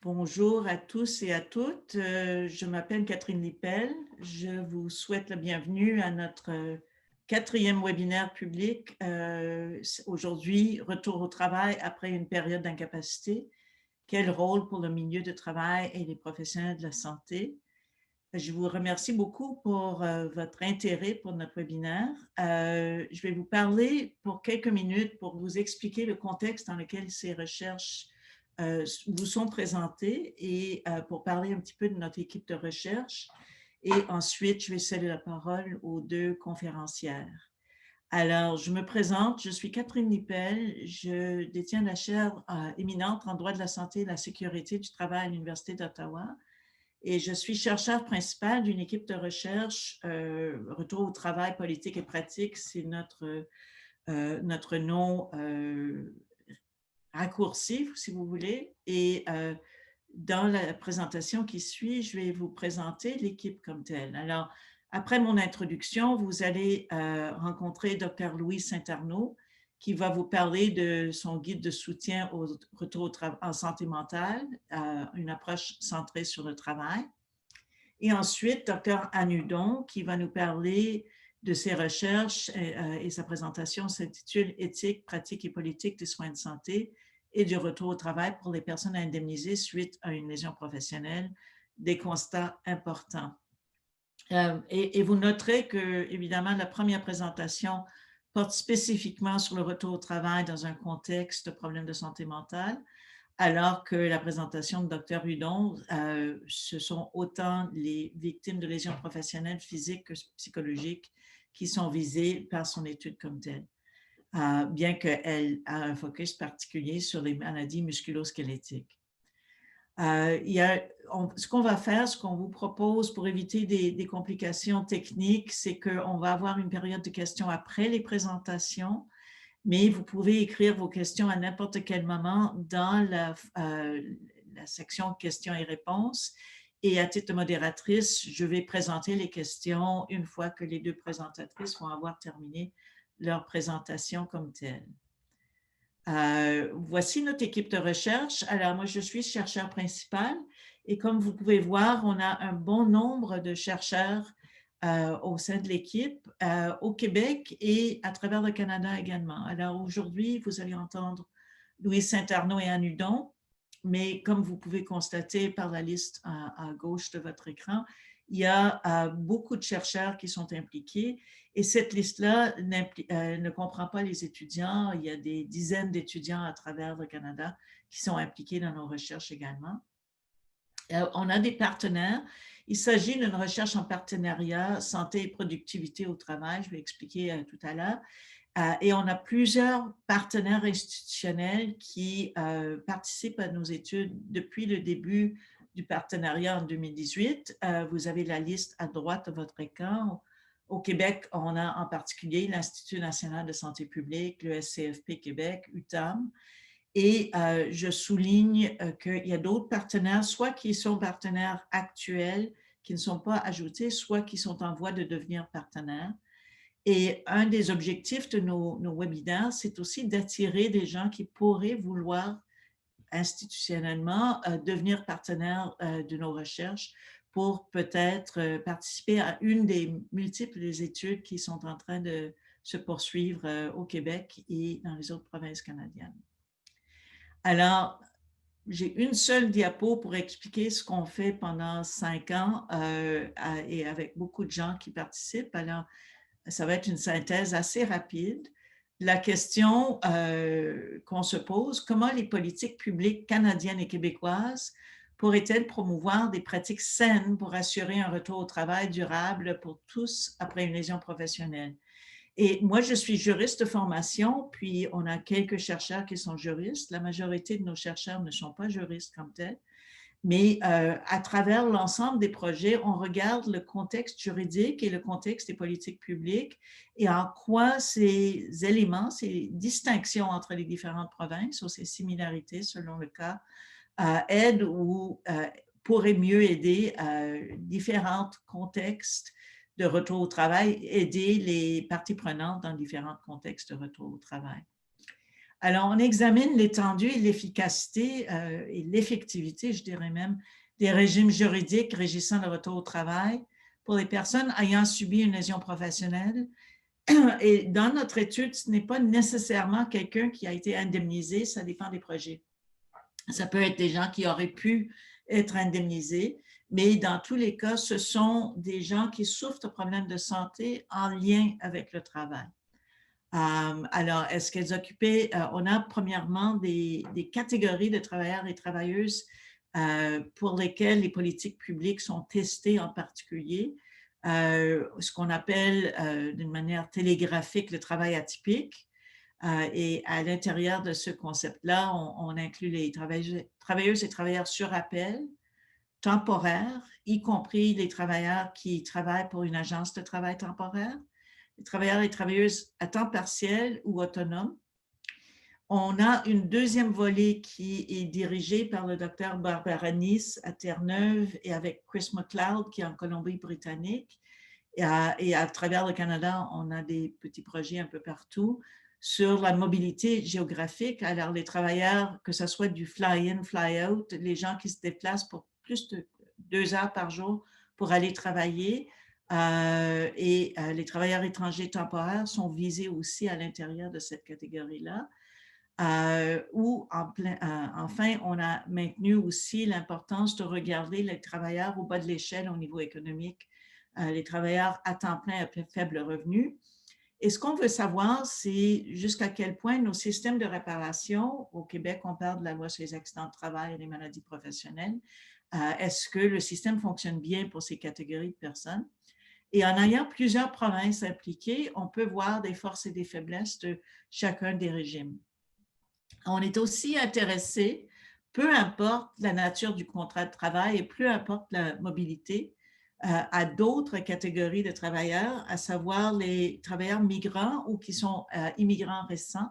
Bonjour à tous et à toutes. Je m'appelle Catherine Lippel. Je vous souhaite la bienvenue à notre quatrième webinaire public. Aujourd'hui, retour au travail après une période d'incapacité. Quel rôle pour le milieu de travail et les professionnels de la santé? Je vous remercie beaucoup pour votre intérêt pour notre webinaire. Je vais vous parler pour quelques minutes pour vous expliquer le contexte dans lequel ces recherches vous sont présentées et pour parler un petit peu de notre équipe de recherche. Et ensuite, je vais céder la parole aux deux conférencières. Alors, je me présente, je suis Catherine Lippel, je détiens la chaire éminente en droit de la santé et de la sécurité du travail à l'Université d'Ottawa. Et je suis chercheur principal d'une équipe de recherche Retour au travail politique et pratique. C'est notre nom raccourci, si vous voulez. Et dans la présentation qui suit, je vais vous présenter l'équipe comme telle. Alors, après mon introduction, vous allez rencontrer Dr. Louise Saint-Arnaud, qui va vous parler de son guide de soutien au retour en santé mentale, une approche centrée sur le travail. Et ensuite, Dr. Anne Hudon, qui va nous parler de ses recherches et sa présentation s'intitule « Éthique, pratique et politique des soins de santé et du retour au travail pour les personnes indemnisées suite à une lésion professionnelle, des constats importants ». Et vous noterez que, évidemment, la première présentation porte spécifiquement sur le retour au travail dans un contexte de problèmes de santé mentale, alors que la présentation de Dr. Hudon, ce sont autant les victimes de lésions professionnelles physiques que psychologiques qui sont visées par son étude comme telle, bien qu'elle a un focus particulier sur les maladies musculo-squelettiques. Ce qu'on va faire, ce qu'on vous propose pour éviter des complications techniques, c'est qu'on va avoir une période de questions après les présentations, mais vous pouvez écrire vos questions à n'importe quel moment dans la section questions et réponses. Et à titre de modératrice, je vais présenter les questions une fois que les deux présentatrices vont avoir terminé leur présentation comme telle. Voici notre équipe de recherche. Alors, moi, je suis chercheur principal et comme vous pouvez voir, on a un bon nombre de chercheurs au sein de l'équipe au Québec et à travers le Canada également. Alors, aujourd'hui, vous allez entendre Louise Saint-Arnaud et Anne Hudon, mais comme vous pouvez constater par la liste à gauche de votre écran, il y a beaucoup de chercheurs qui sont impliqués et cette liste-là ne comprend pas les étudiants. Il y a des dizaines d'étudiants à travers le Canada qui sont impliqués dans nos recherches également. On a des partenaires. Il s'agit d'une recherche en partenariat santé et productivité au travail, je vais expliquer tout à l'heure. Et on a plusieurs partenaires institutionnels qui participent à nos études depuis le début du partenariat en 2018. Vous avez la liste à droite de votre écran. Au Québec, on a en particulier l'Institut national de santé publique, le SCFP Québec, UTAM. Et je souligne qu'il y a d'autres partenaires, soit qui sont partenaires actuels, qui ne sont pas ajoutés, soit qui sont en voie de devenir partenaires. Et un des objectifs de nos webinaires, c'est aussi d'attirer des gens qui pourraient vouloir institutionnellement devenir partenaires de nos recherches pour peut-être participer à une des multiples études qui sont en train de se poursuivre au Québec et dans les autres provinces canadiennes. Alors, j'ai une seule diapo pour expliquer ce qu'on fait pendant 5 ans et avec beaucoup de gens qui participent. Alors, ça va être une synthèse assez rapide. La question qu'on se pose, comment les politiques publiques canadiennes et québécoises pourraient-elles promouvoir des pratiques saines pour assurer un retour au travail durable pour tous après une lésion professionnelle? Et moi, je suis juriste de formation, puis on a quelques chercheurs qui sont juristes. La majorité de nos chercheurs ne sont pas juristes comme tels. Mais à travers l'ensemble des projets, on regarde le contexte juridique et le contexte des politiques publiques et en quoi ces éléments, ces distinctions entre les différentes provinces ou ces similarités selon le cas, aident ou pourraient mieux aider différents contextes de retour au travail, aider les parties prenantes dans différents contextes de retour au travail. Alors, on examine l'étendue et l'efficacité et l'effectivité, je dirais même, des régimes juridiques régissant le retour au travail pour les personnes ayant subi une lésion professionnelle. Et dans notre étude, ce n'est pas nécessairement quelqu'un qui a été indemnisé, ça dépend des projets. Ça peut être des gens qui auraient pu être indemnisés, mais dans tous les cas, ce sont des gens qui souffrent de problèmes de santé en lien avec le travail. Alors, est-ce qu'elles occupaient, on a premièrement des catégories de travailleurs et travailleuses pour lesquelles les politiques publiques sont testées en particulier, ce qu'on appelle d'une manière télégraphique le travail atypique. Et à l'intérieur de ce concept-là, on inclut les travailleuses et travailleurs sur appel, temporaires, y compris les travailleurs qui travaillent pour une agence de travail temporaire, les travailleurs et travailleuses à temps partiel ou autonomes. On a une deuxième volée qui est dirigée par le docteur Barbara Nice à Terre-Neuve et avec Chris McLeod qui est en Colombie-Britannique. Et à travers le Canada, on a des petits projets un peu partout sur la mobilité géographique. Alors, les travailleurs, que ce soit du fly-in, fly-out, les gens qui se déplacent pour plus de 2 heures par jour pour aller travailler, et les travailleurs étrangers temporaires sont visés aussi à l'intérieur de cette catégorie-là. Enfin, on a maintenu aussi l'importance de regarder les travailleurs au bas de l'échelle au niveau économique, les travailleurs à temps plein à faible revenu. Et ce qu'on veut savoir, c'est jusqu'à quel point nos systèmes de réparation, au Québec, on parle de la loi sur les accidents de travail et les maladies professionnelles, est-ce que le système fonctionne bien pour ces catégories de personnes? Et en ayant plusieurs provinces impliquées, on peut voir des forces et des faiblesses de chacun des régimes. On est aussi intéressé, peu importe la nature du contrat de travail et peu importe la mobilité, à d'autres catégories de travailleurs, à savoir les travailleurs migrants ou qui sont immigrants récents.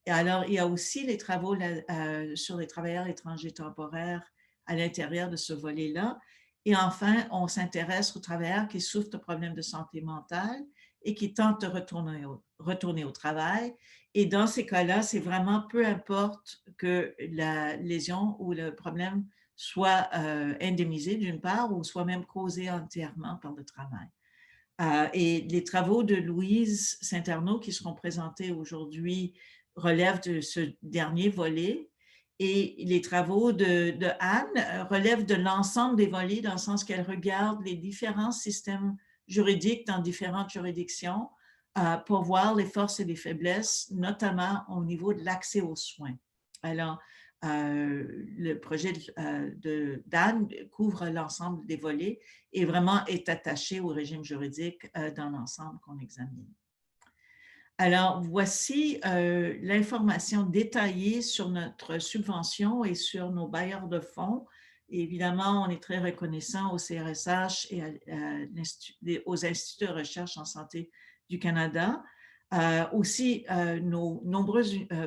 Et alors, il y a aussi les travaux sur les travailleurs étrangers temporaires à l'intérieur de ce volet-là. Et enfin, on s'intéresse aux travailleurs qui souffrent de problèmes de santé mentale et qui tentent de retourner au travail. Et dans ces cas-là, c'est vraiment peu importe que la lésion ou le problème soit indemnisé d'une part ou soit même causé entièrement par le travail. Et les travaux de Louise Saint-Arnaud qui seront présentés aujourd'hui relèvent de ce dernier volet. Et les travaux de Anne relèvent de l'ensemble des volets dans le sens qu'elle regarde les différents systèmes juridiques dans différentes juridictions pour voir les forces et les faiblesses, notamment au niveau de l'accès aux soins. Alors, le projet d'Anne couvre l'ensemble des volets et vraiment est attaché au régime juridique dans l'ensemble qu'on examine. Alors, voici l'information détaillée sur notre subvention et sur nos bailleurs de fonds. Et évidemment, on est très reconnaissant au CRSH et aux instituts de recherche en santé du Canada. Aussi, nos nombreux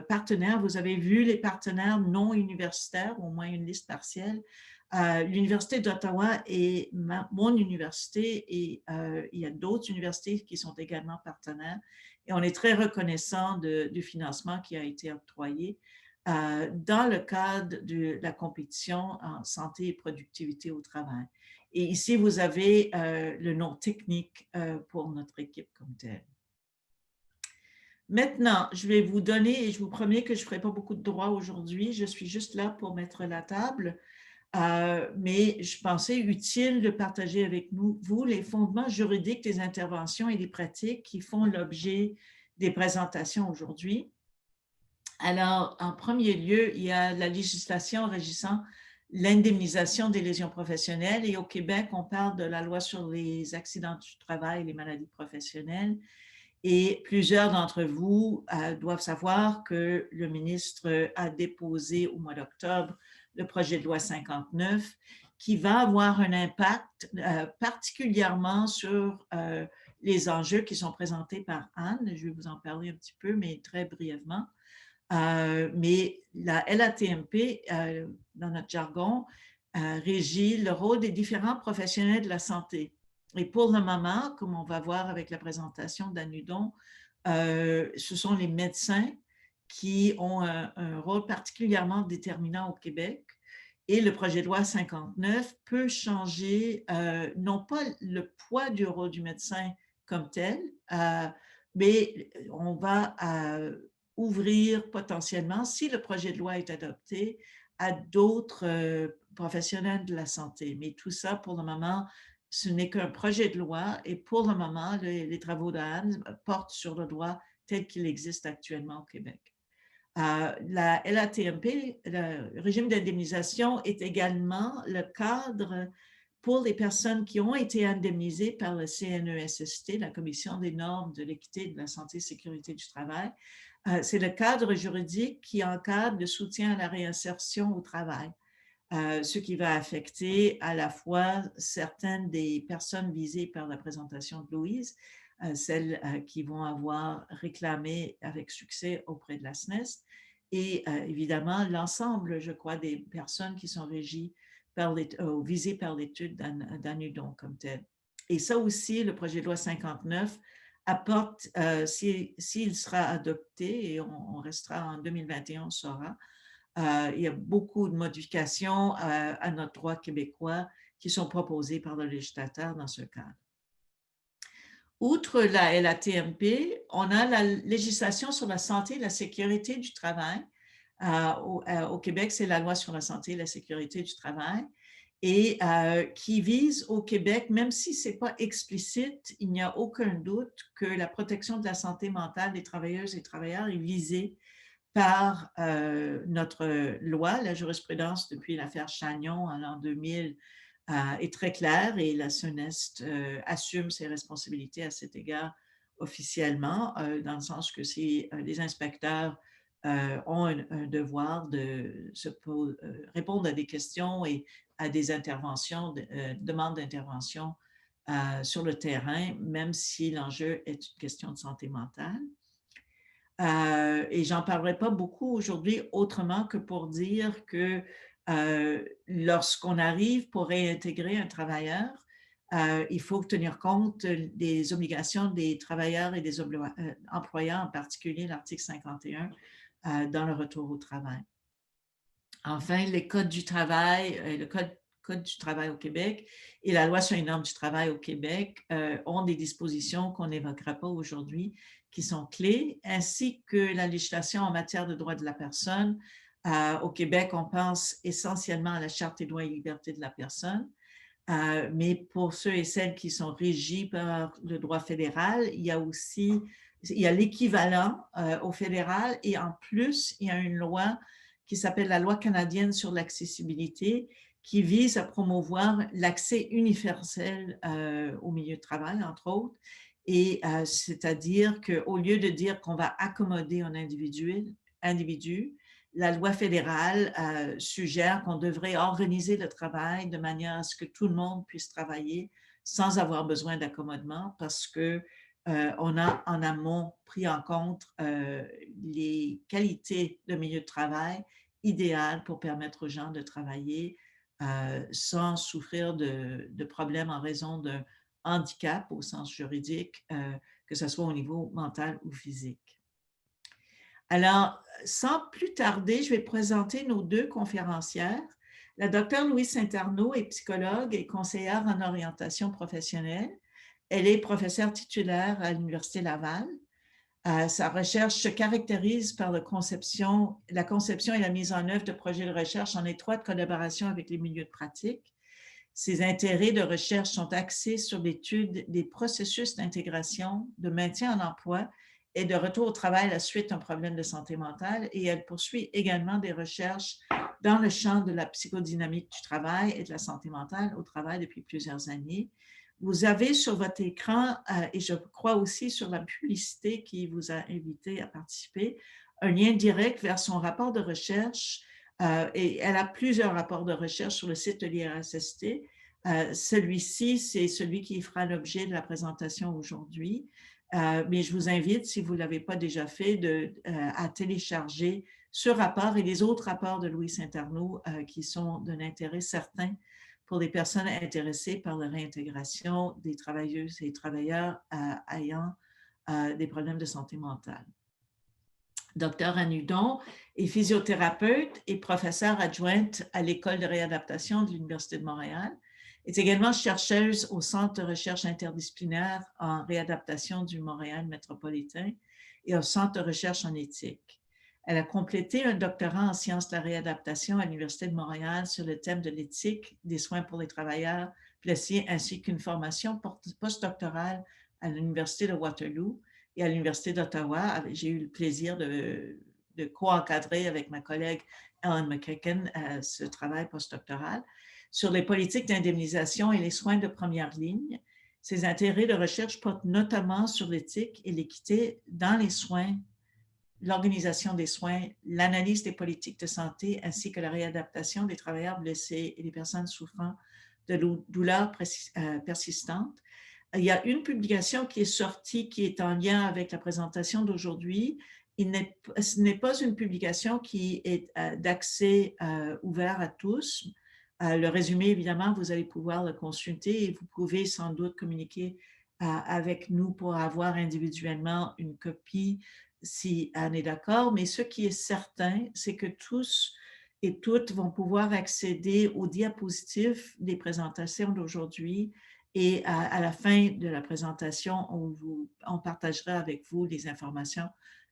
partenaires, vous avez vu les partenaires non universitaires, au moins une liste partielle. L'Université d'Ottawa est mon université et il y a d'autres universités qui sont également partenaires. Et on est très reconnaissant du financement qui a été octroyé dans le cadre de la compétition en santé et productivité au travail. Et ici, vous avez le nom technique pour notre équipe comme telle. Maintenant, je vais vous donner, et je vous promets que je ne ferai pas beaucoup de droits aujourd'hui, je suis juste là pour mettre la table, mais je pensais utile de partager avec vous les fondements juridiques des interventions et des pratiques qui font l'objet des présentations aujourd'hui. Alors, en premier lieu, il y a la législation régissant l'indemnisation des lésions professionnelles et au Québec, on parle de la loi sur les accidents du travail et les maladies professionnelles. Et plusieurs d'entre vous doivent savoir que le ministre a déposé au mois d'octobre le projet de loi 59 qui va avoir un impact particulièrement sur les enjeux qui sont présentés par Anne. Je vais vous en parler un petit peu, mais très brièvement. Mais la LATMP, dans notre jargon, régit le rôle des différents professionnels de la santé. Et pour le moment, comme on va voir avec la présentation d'Anne Hudon, ce sont les médecins qui ont un rôle particulièrement déterminant au Québec. Et le projet de loi 59 peut changer, non pas le poids du rôle du médecin comme tel, mais on va ouvrir potentiellement, si le projet de loi est adopté, à d'autres professionnels de la santé. Mais tout ça, pour le moment, ce n'est qu'un projet de loi et pour le moment, les travaux d'Anne portent sur le droit tel qu'il existe actuellement au Québec. La LATMP, le régime d'indemnisation, est également le cadre pour les personnes qui ont été indemnisées par le CNESST, la Commission des normes de l'équité, de la santé et sécurité du travail. C'est le cadre juridique qui encadre le soutien à la réinsertion au travail, ce qui va affecter à la fois certaines des personnes visées par la présentation de Louise, celles qui vont avoir réclamé avec succès auprès de la SNES, et évidemment l'ensemble, je crois, des personnes qui sont régies visées par l'étude d'Annudon comme telle. Et ça aussi, le projet de loi 59 apporte, s'il sera adopté, et on restera en 2021, on saura, il y a beaucoup de modifications à notre droit québécois qui sont proposées par le législateur dans ce cadre. Outre la LATMP, on a la législation sur la santé et la sécurité du travail. Au Québec, c'est la loi sur la santé et la sécurité du travail et qui vise au Québec, même si ce n'est pas explicite, il n'y a aucun doute que la protection de la santé mentale des travailleuses et travailleurs est visée par notre loi. La jurisprudence depuis l'affaire Chagnon en l'an 2000 est très claire et la SONEST assume ses responsabilités à cet égard officiellement, dans le sens que les inspecteurs ont un devoir de répondre à des questions et à des interventions, demandes d'intervention sur le terrain, même si l'enjeu est une question de santé mentale. Et j'en parlerai pas beaucoup aujourd'hui autrement que pour dire que lorsqu'on arrive pour réintégrer un travailleur, il faut tenir compte des obligations des travailleurs et des employeurs, en particulier l'article 51, dans le retour au travail. Enfin, les codes du travail, le code du travail au Québec et la loi sur les normes du travail au Québec ont des dispositions qu'on n'évoquera pas aujourd'hui, qui sont clés, ainsi que la législation en matière de droits de la personne. Au Québec, on pense essentiellement à la Charte des droits et libertés de la personne, mais pour ceux et celles qui sont régis par le droit fédéral, il y a l'équivalent au fédéral et en plus, il y a une loi qui s'appelle la Loi canadienne sur l'accessibilité qui vise à promouvoir l'accès universel au milieu de travail, entre autres, et c'est-à-dire qu'au lieu de dire qu'on va accommoder un individu, la loi fédérale suggère qu'on devrait organiser le travail de manière à ce que tout le monde puisse travailler sans avoir besoin d'accommodement parce que on a en amont pris en compte les qualités de milieu de travail idéales pour permettre aux gens de travailler sans souffrir de problèmes en raison d'un handicap au sens juridique, que ce soit au niveau mental ou physique. Alors, sans plus tarder, je vais présenter nos deux conférencières. La docteure Louise Saint-Arnaud est psychologue et conseillère en orientation professionnelle. Elle est professeure titulaire à l'Université Laval. Sa recherche se caractérise par la conception et la mise en œuvre de projets de recherche en étroite collaboration avec les milieux de pratique. Ses intérêts de recherche sont axés sur l'étude des processus d'intégration, de maintien en emploi et de retour au travail à la suite d'un problème de santé mentale. Et elle poursuit également des recherches dans le champ de la psychodynamique du travail et de la santé mentale au travail depuis plusieurs années. Vous avez sur votre écran, et je crois aussi sur la publicité qui vous a invité à participer, un lien direct vers son rapport de recherche. Et elle a plusieurs rapports de recherche sur le site de l'IRSST. Celui-ci, c'est celui qui fera l'objet de la présentation aujourd'hui. Mais je vous invite, si vous ne l'avez pas déjà fait, à télécharger ce rapport et les autres rapports de Louis Saint-Arnaud qui sont d'un intérêt certain pour les personnes intéressées par la réintégration des travailleuses et travailleurs ayant des problèmes de santé mentale. Docteur Anne Hudon est physiothérapeute et professeure adjointe à l'École de réadaptation de l'Université de Montréal. Elle est également chercheuse au Centre de recherche interdisciplinaire en réadaptation du Montréal métropolitain et au Centre de recherche en éthique. Elle a complété un doctorat en sciences de la réadaptation à l'Université de Montréal sur le thème de l'éthique des soins pour les travailleurs blessés, ainsi qu'une formation postdoctorale à l'Université de Waterloo et à l'Université d'Ottawa. J'ai eu le plaisir de co-encadrer avec ma collègue Ellen McKicken ce travail postdoctoral sur les politiques d'indemnisation et les soins de première ligne. Ses intérêts de recherche portent notamment sur l'éthique et l'équité dans les soins, l'organisation des soins, l'analyse des politiques de santé ainsi que la réadaptation des travailleurs blessés et des personnes souffrant de douleurs persistantes. Il y a une publication qui est sortie qui est en lien avec la présentation d'aujourd'hui. Ce n'est pas une publication qui est d'accès ouvert à tous. Le résumé, évidemment, vous allez pouvoir le consulter et vous pouvez sans doute communiquer avec nous pour avoir individuellement une copie si Anne est d'accord. Mais ce qui est certain, c'est que tous et toutes vont pouvoir accéder aux diapositives des présentations d'aujourd'hui et à la fin de la présentation, on partagera avec vous les informations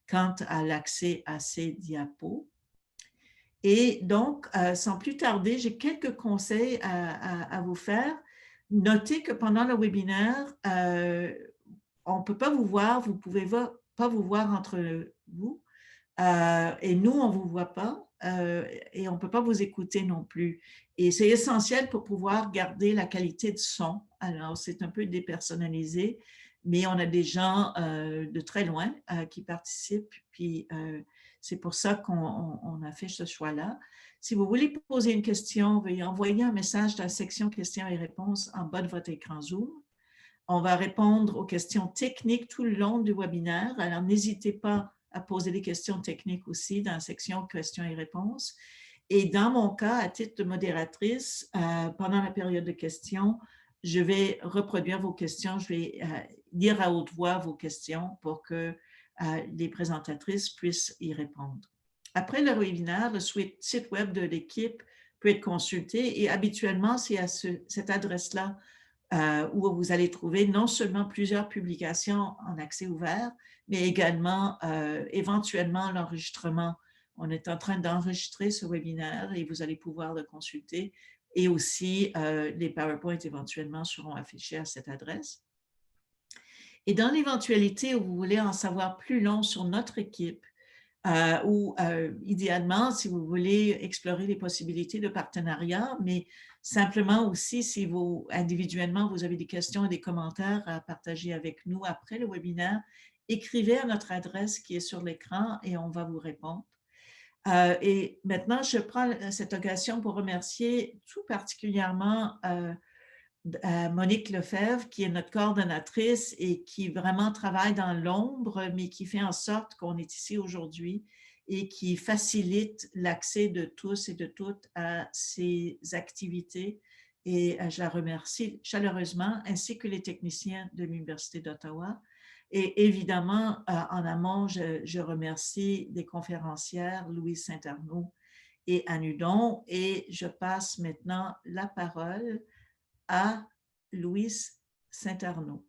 quant à l'accès à ces diapos. Et donc, sans plus tarder, j'ai quelques conseils à vous faire. Notez que pendant le webinaire, on ne peut pas vous voir, vous ne pouvez pas vous voir entre vous. Et nous, on ne vous voit pas et on ne peut pas vous écouter non plus. Et c'est essentiel pour pouvoir garder la qualité de son. Alors, c'est un peu dépersonnalisé, mais on a des gens de très loin qui participent, puis c'est pour ça qu'on a fait ce choix-là. Si vous voulez poser une question, veuillez envoyer un message dans la section questions et réponses en bas de votre écran Zoom. On va répondre aux questions techniques tout le long du webinaire. Alors, n'hésitez pas à poser des questions techniques aussi dans la section questions et réponses. Et dans mon cas, à titre de modératrice, pendant la période de questions, je vais reproduire vos questions, je vais lire à haute voix vos questions pour que les présentatrices puissent y répondre. Après le webinaire, le site web de l'équipe peut être consulté et habituellement, c'est à cette adresse-là où vous allez trouver non seulement plusieurs publications en accès ouvert, mais également éventuellement l'enregistrement. On est en train d'enregistrer ce webinaire et vous allez pouvoir le consulter. Et aussi, les PowerPoints éventuellement seront affichés à cette adresse. Et dans l'éventualité où vous voulez en savoir plus long sur notre équipe, ou idéalement, si vous voulez explorer les possibilités de partenariat, mais simplement aussi, si vous, individuellement, vous avez des questions et des commentaires à partager avec nous après le webinaire, écrivez à notre adresse qui est sur l'écran et on va vous répondre. Et maintenant, je prends cette occasion pour remercier tout particulièrement Monique Lefebvre, qui est notre coordonnatrice et qui vraiment travaille dans l'ombre, mais qui fait en sorte qu'on est ici aujourd'hui et qui facilite l'accès de tous et de toutes à ces activités. Et je la remercie chaleureusement, ainsi que les techniciens de l'Université d'Ottawa. Et évidemment, en amont, je remercie les conférencières Louise Saint-Arnaud et Anne Hudon. Et je passe maintenant la parole à Louise Saint-Arnaud.